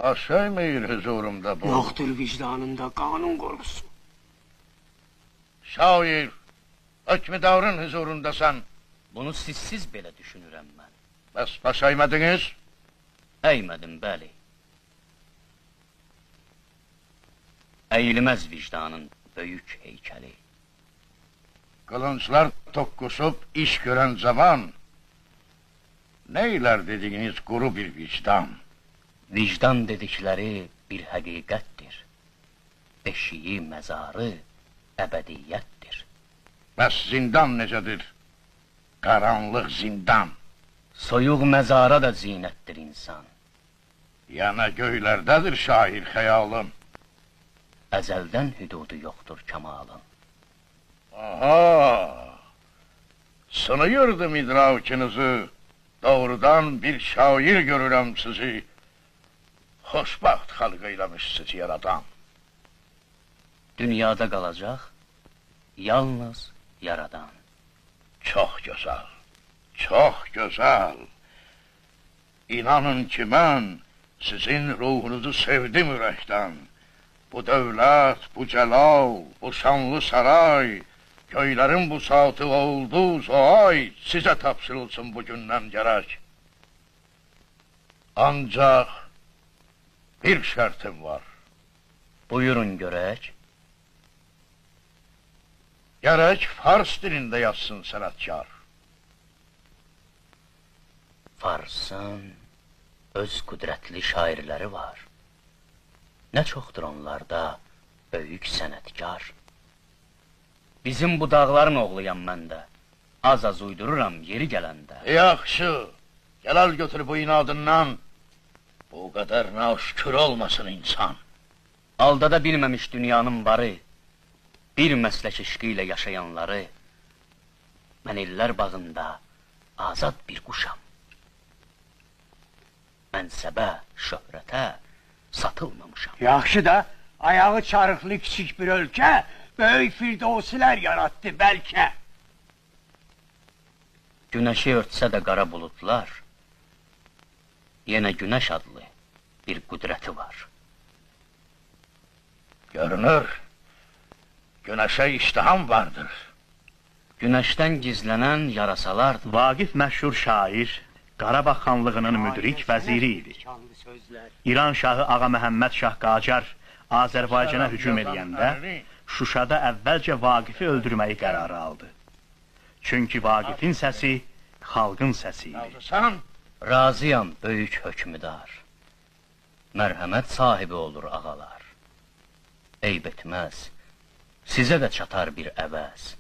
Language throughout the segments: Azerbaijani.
Baş eğmeyir huzurumda bu. Yoktur vicdanında kanun korusun. Şair, hükmüdarın huzurundasan. Bunu sizsiz belə düşünürəm mən. Bəs baş eğmediniz? Əymədim, bəli. Əyilməz vicdanın böyük heykəli. Kılınçlar tokkuşup iş gören zaman, neyler dediğiniz kuru bir vicdan. Vicdan dedikləri bir həqiqətdir. Beşiyi, məzarı, əbədiyyətdir. Bəs zindan necədir? Karanlık zindan. Soyuq məzara da zinətdir insan. Yana göylerdedir şair hayalım. Əzəldən hüdudu yoxdur kəmalın. Aha! Sınıyırdım idrakınızı. Doğrudan bir şair görürəm sizi. Xoşbaxt xalq eyləmiş sizi yaradan. Dünyada qalacaq yalnız yaradan. Çok güzel, çok güzel. İnanın ki ben sizin ruhunuzu sevdim ürəkdən. Bu dövlət, bu celal, bu şanlı saray, köylerin bu saati oldu ay size tapşırılsın bugündən gerek. Ancak bir şartım var. Buyurun görək. Gerek Fars dilinde yazsın sanatkar. Farsın öz qüdrətli şairləri var. Nə çoxdur onlarda böyük sənətkar. Bizim bu dağların oğluyam mən də. Az uydururam yeri gələndə. Yaxşı, gel al götür bu inadından. Bu kadar naşükür olmasın insan. Aldada bilməmiş dünyanın barı, bir məslək eşqi ilə yaşayanları, mən illər bağında azad bir quşam. Mənsəbə, şöhrətə satılmamışam. Yaxşı da ayağı çarıklı küçük bir ülke böyük firdevsiler yarattı belki. Günəşi örtsə də qara bulutlar, yenə günəş adlı bir qüdrəti var. Görünür, güneşe iştiham vardır. Günəşdən gizlənən yarasalardır. Vaqif məşhur şair, Qarabağ xanlığının müdrik vəziri idi. İran şahı Ağa Məhəmməd Şah Qacar Azərbaycana hücum edəndə Şuşada əvvəlcə Vaqifi öldürməyi qərarı aldı. Çünki Vaqifin səsi xalqın səsi idi. Razısan? Razıyam böyük hökmüdar. Mərhəmət sahibi olur ağalar. Eyb etməz, sizə də çatar bir əvəz.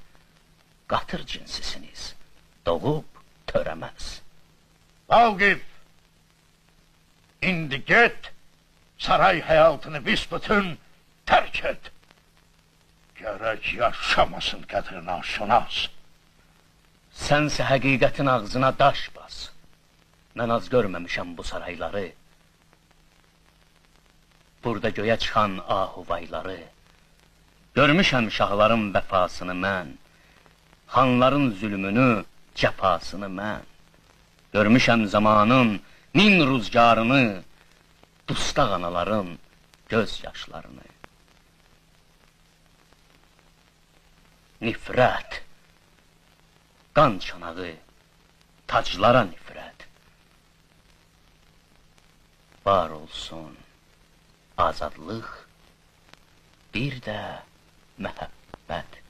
Qatır cinsisiniz, doğub törəməz. Vaqif, indi get, saray hayatını büsbütün terk et. Gerek yaşamasın qədrini aşınaz. Sənsə həqiqətin ağzına daş bas. Mən az görməmişəm bu sarayları. Burada göyə çıxan ahuvayları. Görmüşəm şahların vəfasını mən. Xanların zülmünü, cəfasını mən. Görmüşəm zamanın min rüzgarını, dustaq anaların göz yaşlarını. Nifrət, qan çanağı, taclara nifrət. Var olsun azadlıq, bir də məhəbbət.